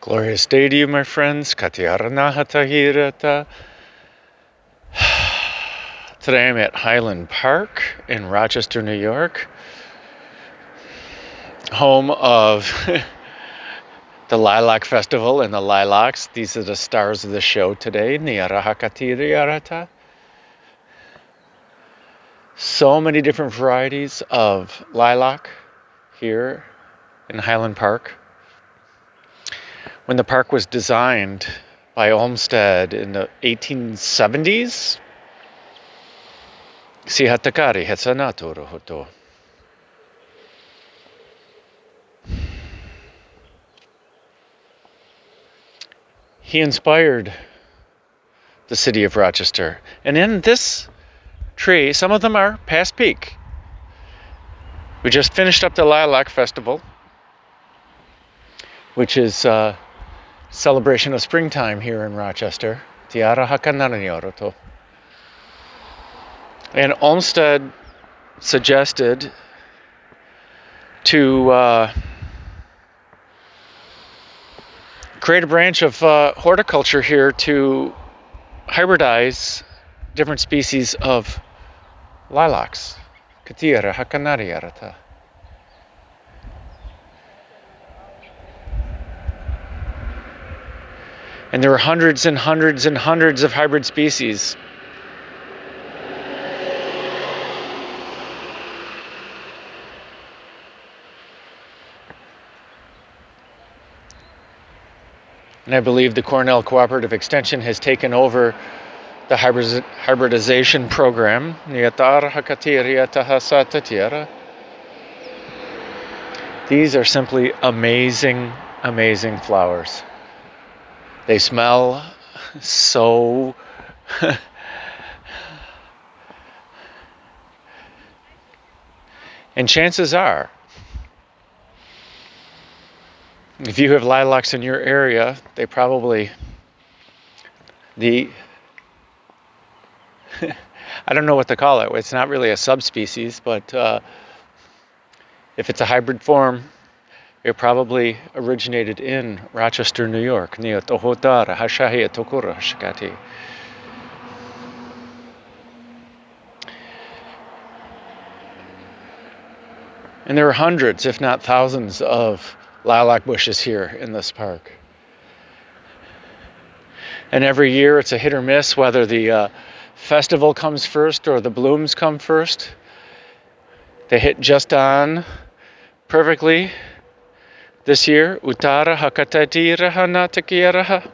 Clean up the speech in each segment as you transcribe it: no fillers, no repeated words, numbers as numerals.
Glorious day to you, my friends. Katiaranahata. Today I'm at Highland Park in Rochester, New York, home of the Lilac Festival and the Lilacs. These are the stars of the show today. Niarahakatiriarata. So many different varieties of lilac here in Highland Park. When the park was designed by Olmsted in the 1870s, Sihatakari Hetsanatoro Hoto. He inspired the city of Rochester. And in this tree, some of them are past peak. We just finished up the Lilac Festival, which is celebration of springtime here in Rochester. Tiara Hakanaranioroto. And Olmsted suggested to create a branch of horticulture here to hybridize different species of lilacs. Katiara Hakanariarata. And there are hundreds and hundreds and hundreds of hybrid species. And I believe the Cornell Cooperative Extension has taken over the hybridization program. These are simply amazing, amazing flowers. They smell so and chances are, if you have lilacs in your area, they probably, I don't know what to call it. It's not really a subspecies, but if it's a hybrid form, it probably originated in Rochester, New York. And there are hundreds, if not thousands, of lilac bushes here in this park. And every year it's a hit or miss whether the festival comes first or the blooms come first. They hit just on perfectly. This year, Utara Hakatatiraha Natakiaraha.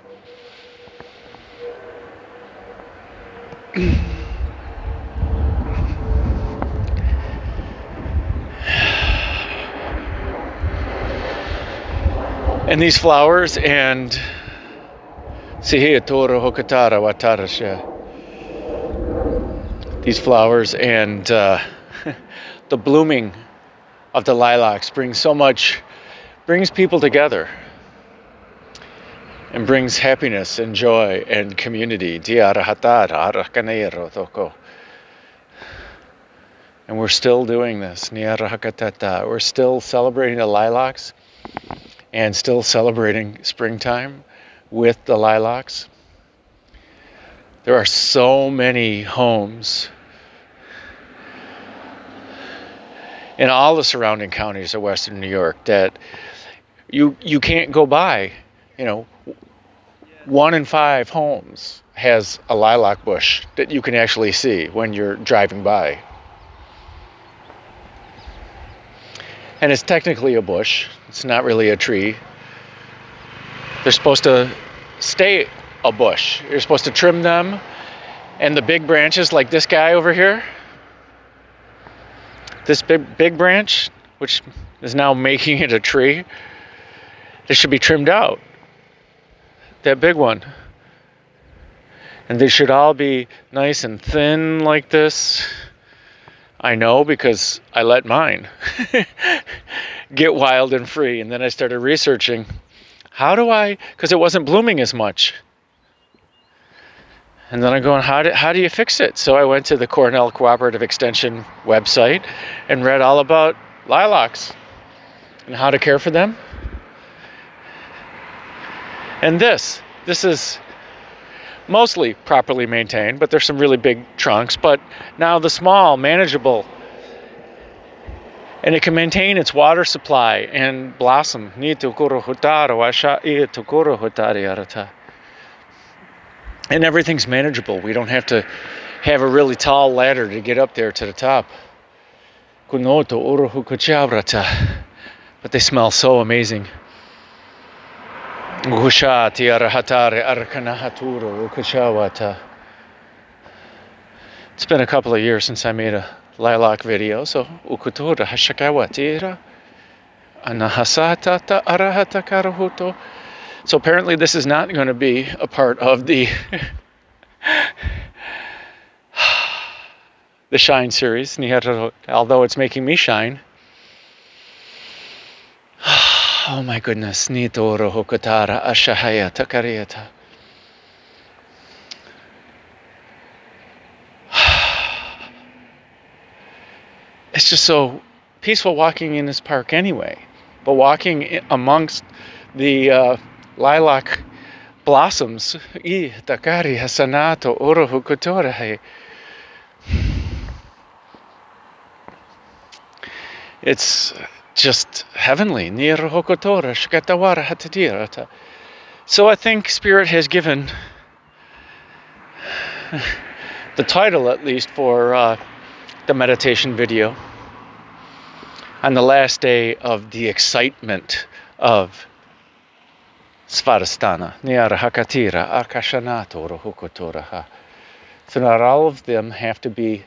And these flowers and Sihiatoro Hokatara Watarasha. These flowers and the blooming of the lilacs brings people together and brings happiness and joy and community. And we're still doing this. We're still celebrating the lilacs and still celebrating springtime with the lilacs. There are so many homes in all the surrounding counties of Western New York that you can't go by. 1 in 5 homes has a lilac bush that you can actually see when you're driving by. And it's technically a bush. It's not really a tree. They're supposed to stay a bush. You're supposed to trim them. And the big branches, like this guy over here, this big branch, which is now making it a tree, this should be trimmed out. That big one. And they should all be nice and thin like this. I know because I let mine get wild and free. And then I started researching, because it wasn't blooming as much. And then I'm going, how do you fix it? So I went to the Cornell Cooperative Extension website and read all about lilacs and how to care for them. And this is mostly properly maintained, but there's some really big trunks. But now the small, manageable, and it can maintain its water supply and blossom. And everything's manageable. We don't have to have a really tall ladder to get up there to the top. But they smell so amazing. It's been a couple of years since I made a lilac video, so so apparently this is not going to be a part of the the Shine series, although it's making me shine. Oh my goodness. It's just so peaceful walking in this park anyway. But walking amongst the lilac blossoms, it's just heavenly. So I think Spirit has given the title, at least, for the meditation video on the last day of the excitement of Svadhisthana. So not all of them have to be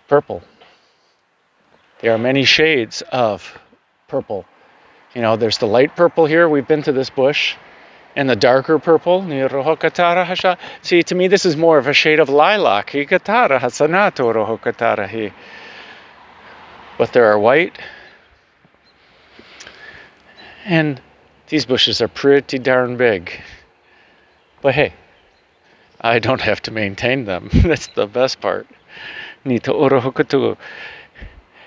purple. There are many shades of purple. You know, there's the light purple here. We've been to this bush. And the darker purple. See, to me, this is more of a shade of lilac. But there are white. And these bushes are pretty darn big. But hey, I don't have to maintain them. That's the best part.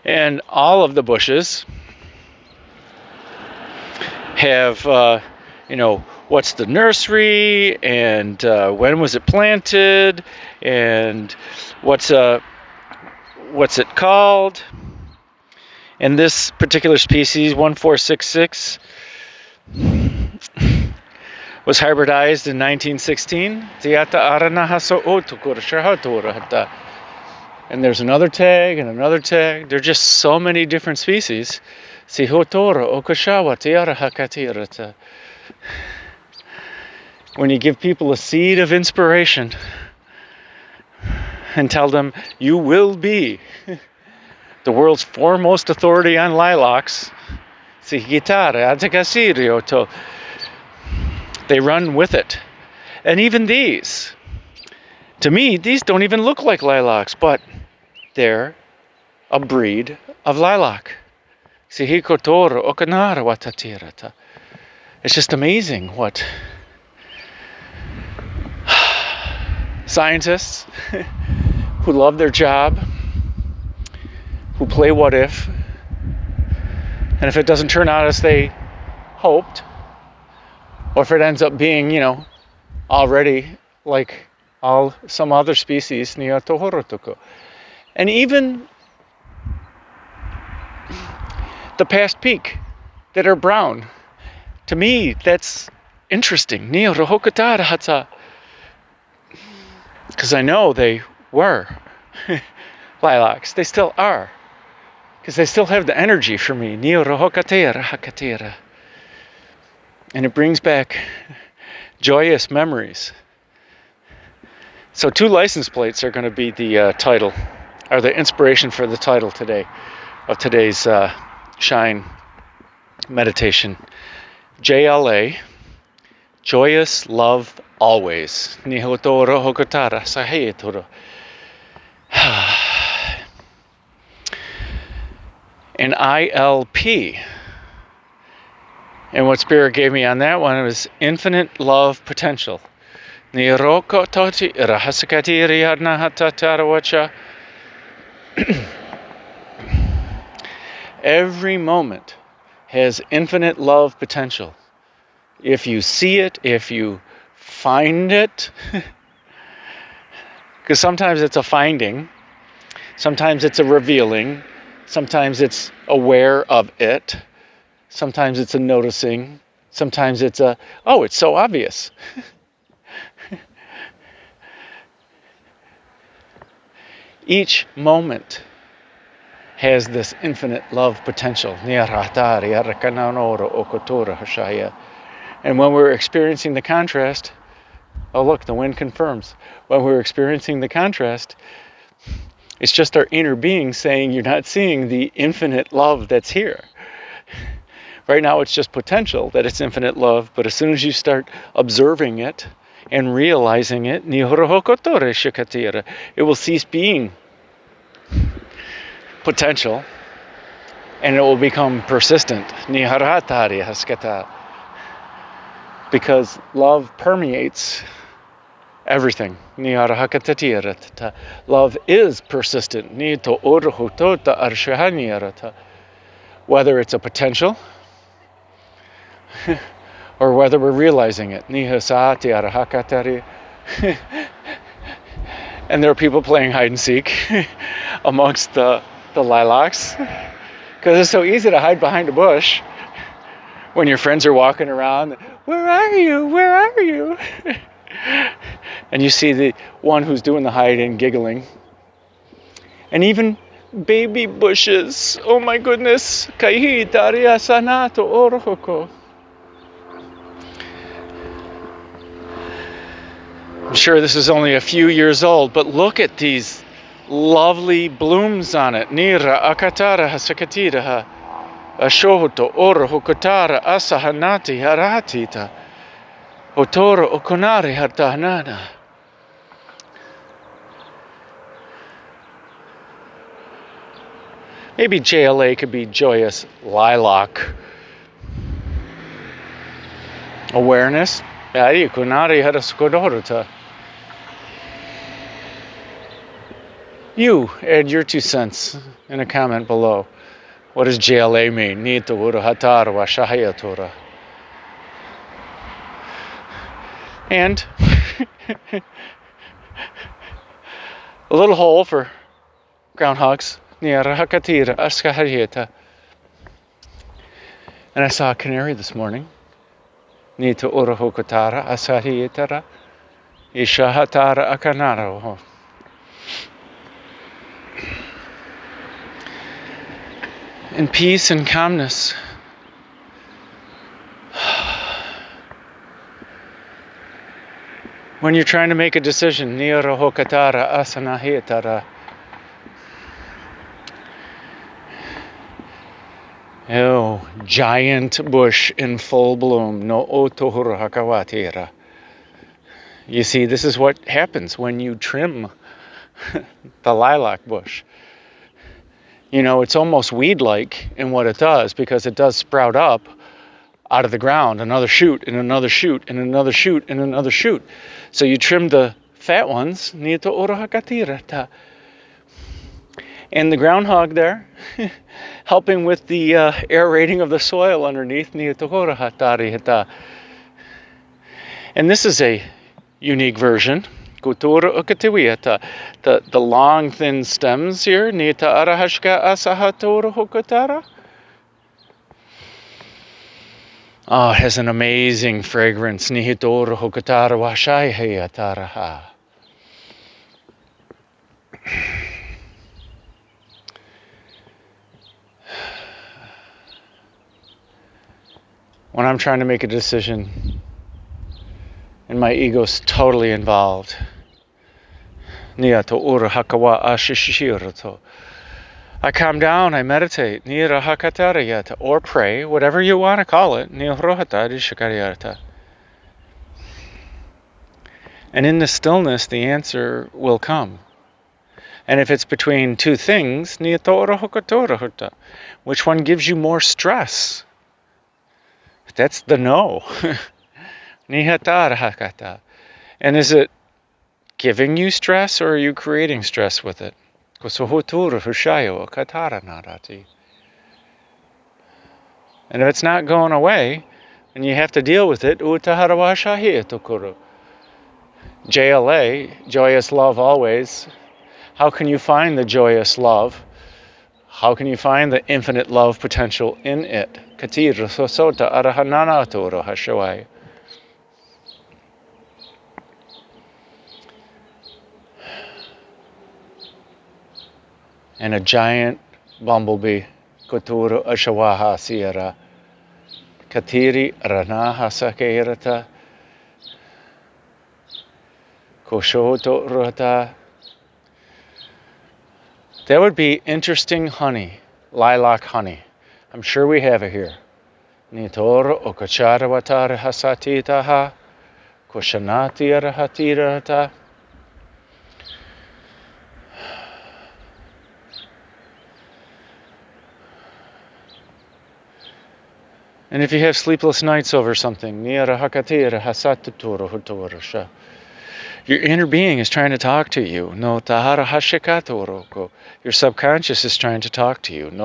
And all of the bushes have, what's the nursery, and when was it planted, and what's it called. And this particular species, 1466, was hybridized in 1916. And there's another tag and another tag. There are just so many different species. When you give people a seed of inspiration and tell them, you will be the world's foremost authority on lilacs, they run with it. And even these, to me, these don't even look like lilacs, but they're a breed of lilac. It's just amazing what scientists who love their job, who play what if, and if it doesn't turn out as they hoped, or if it ends up being, already like some other species, and even the past peak that are brown, to me that's interesting. Because I know they were lilacs. They still are. Because they still have the energy for me. And it brings back joyous memories. So 2 license plates are going to be the title, or the inspiration for the title today, of today's Shine meditation. JLA, Joyous Love Always. And ILP. And what Spirit gave me on that one was Infinite Love Potential. Every moment has infinite love potential. if you see it, if you find it. Because sometimes it's a finding, sometimes it's a revealing, sometimes it's aware of it, sometimes it's a noticing, sometimes it's a, oh, it's so obvious. Each moment has this infinite love potential. And when we're experiencing the contrast, oh look, the wind confirms. When we're experiencing the contrast, it's just our inner being saying you're not seeing the infinite love that's here. Right now it's just potential that it's infinite love, but as soon as you start observing it and realizing it, it will cease being potential and it will become persistent. Because love permeates everything. Love is persistent. Whether it's a potential or whether we're realizing it. And there are people playing hide and seek amongst the lilacs. Because it's so easy to hide behind a bush when your friends are walking around. Where are you? Where are you? And you see the one who's doing the hiding giggling. And even baby bushes. Oh my goodness. I'm sure this is only a few years old, but look at these lovely blooms on it. Nira akatara hasakatira ashohoto ora hokotara asahanati haratita otora okonari hartanana. Maybe JLA could be joyous lilac. Awareness. You add your 2 cents in a comment below. What does JLA mean? And a little hole for groundhogs. And I saw a canary this morning. Nita urahokotara asahiyetara ishahatara akanaro. In peace and calmness. When you're trying to make a decision, nirahokatara asanahiyetara. Oh, giant bush in full bloom. No otohura hakawatira. You see, this is what happens when you trim the lilac bush. You know, it's almost weed-like in what it does because it does sprout up out of the ground, another shoot and another shoot and another shoot and another shoot. So you trim the fat ones. And the groundhog there, helping with the aerating of the soil underneath. And this is a unique version. The long, thin stems here. Oh, it has an amazing fragrance. When I'm trying to make a decision and my ego's totally involved, I calm down, I meditate, or pray, whatever you want to call it. And in the stillness, the answer will come. And if it's between 2 things, which one gives you more stress? That's the no. And is it giving you stress or are you creating stress with it? And if it's not going away, and you have to deal with it. JLA, joyous love always. How can you find the joyous love? How can you find the infinite love potential in it? Katira sosota arahanana toro hashawai. And a giant bumblebee, Koturu Ashawaha Sierra, Katiri Ranaha Sakeirata, Koshoto Rota. That would be interesting honey, lilac honey. I'm sure we have it here. Nitoro Okachara Watara Hasatitaha, Koshanati Arahatirata. And if you have sleepless nights over something, your inner being is trying to talk to you. Your subconscious is trying to talk to you. And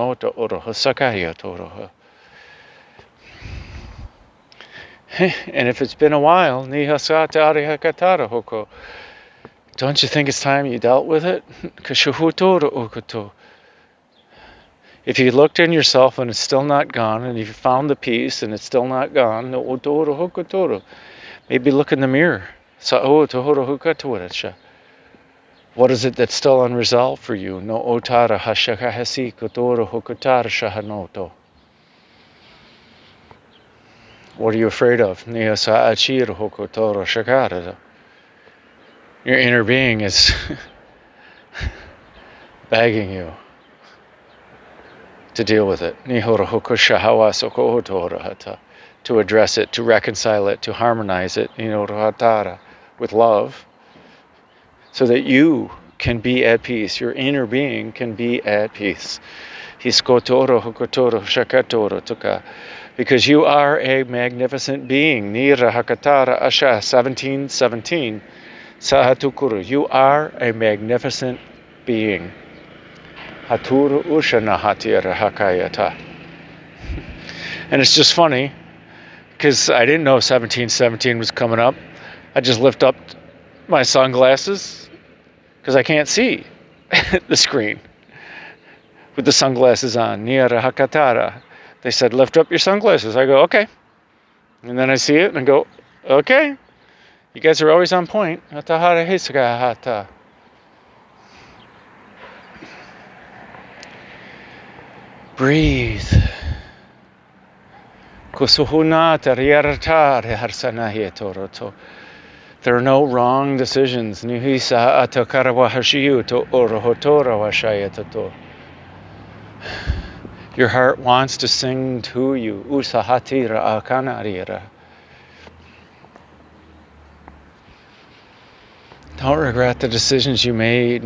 if it's been a while, don't you think it's time you dealt with it? If you looked in yourself and it's still not gone, and if you found the peace and it's still not gone, maybe look in the mirror. What is it that's still unresolved for you? What are you afraid of? Your inner being is begging you to deal with it, to address it, to reconcile it, to harmonize it with love, so that you can be at peace, your inner being can be at peace. Because you are a magnificent being. 1717. You are a magnificent being. Haturu Ushana Hatira Hakayata. And it's just funny, because I didn't know 1717 was coming up. I just lift up my sunglasses, because I can't see the screen with the sunglasses on. Niara Hakatara. They said, lift up your sunglasses. I go, okay. And then I see it and I go, okay. You guys are always on point. Hatahara Hisaka Hata. Breathe. There are no wrong decisions. Your heart wants to sing to you. Don't regret the decisions you made.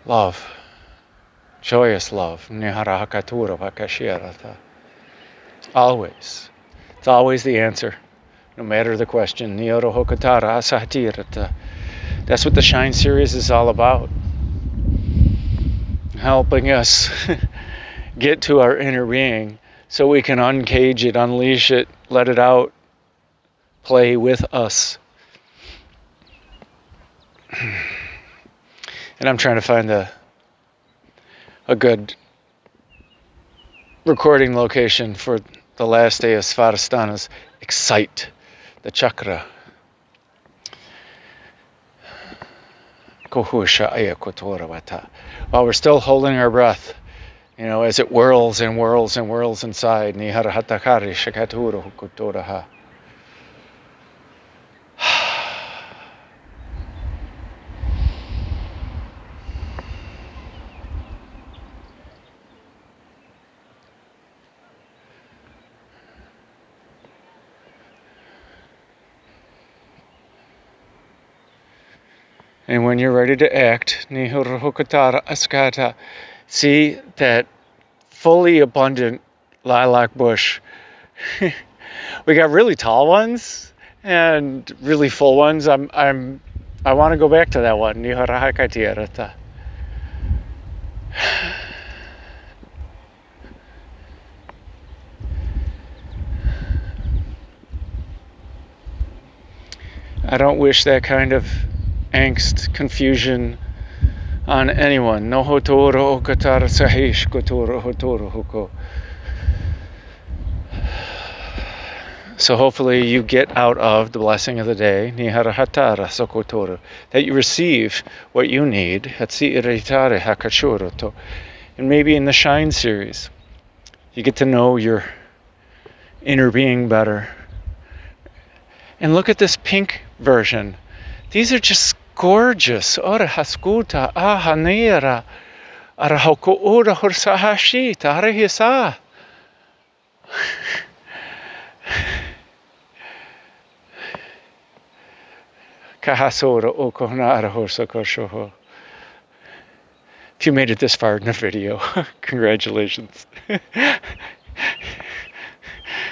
Love, joyous love. Always. It's always the answer, no matter the question. That's what the Shine series is all about. Helping us get to our inner being so we can uncage it, unleash it, let it out, play with us. And I'm trying to find a good recording location for the last day of Svadhisthana's Excite, the chakra. While we're still holding our breath, as it whirls and whirls and whirls inside. And when you're ready to act, see that fully abundant lilac bush. We got really tall ones, and really full ones. I want to go back to that one. I don't wish that kind of angst, confusion on anyone. No hotoro okatara sahish kotoro hotoro hoko. So hopefully you get out of the blessing of the day, nihara hatara sokotoro, that you receive what you need, hatsi iritare hakachoroto. And maybe in the Shine series, you get to know your inner being better. And look at this pink version. These are just gorgeous. Ora haskuta ahanera arahoko ora horsahashi tarehisa. Kahasora okonara horsakoshoho. If you made it this far in the video, congratulations.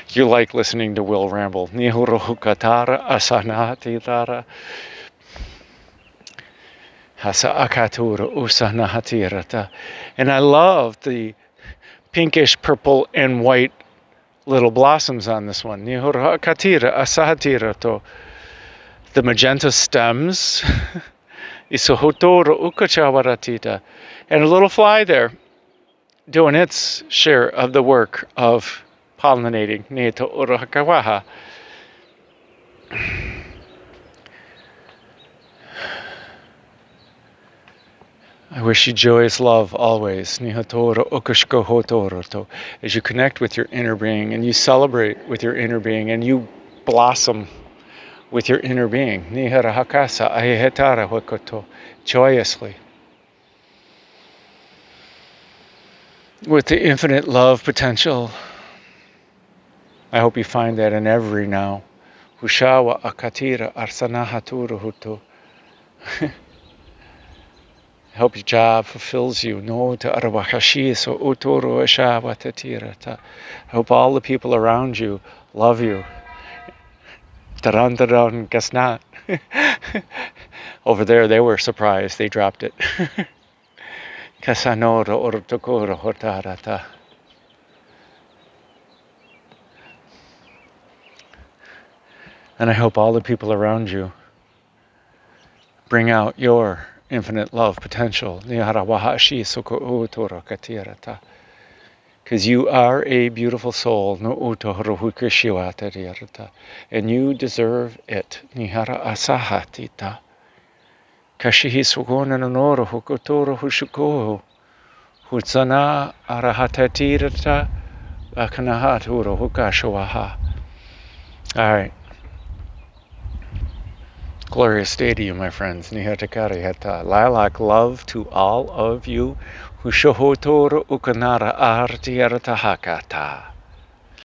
You like listening to Will ramble. Nihurohukatara asanatitara. Hasa akatura usanahatirata. And I love the pinkish, purple, and white little blossoms on this one. Nihurohukatira asahatirato. The magenta stems. Isohotora ukachawaratita. And a little fly there doing its share of the work of pollinating. Neto urahakawaha. I wish you joyous love always. Nihatora ukashko hotoroto. As you connect with your inner being and you celebrate with your inner being and you blossom with your inner being. Nihara hakasa ahehetara hokoto. Joyously. With the infinite love potential. I hope you find that in every now. Hushawa akatira arsanahatura huto. I hope your job fulfills you. No to arwakashi so utoro ashawa tatirata. I hope all the people around you love you. Tarantaran, guess not. Over there they were surprised. They dropped it. Kasanora ortokora hotarata. And I hope all the people around you bring out your infinite love potential. Because you are a beautiful soul. And you deserve it. Nihara asahatita. Kashihi sugona nonoro hukotoro hushuko. Hutsana arahatatirata. Akanahaturo hukashawaha. Alright. Glorious day to you, my friends. Nihatakari hata. Lilac love to all of you. Hushohotoro ukanara arti aratahakata.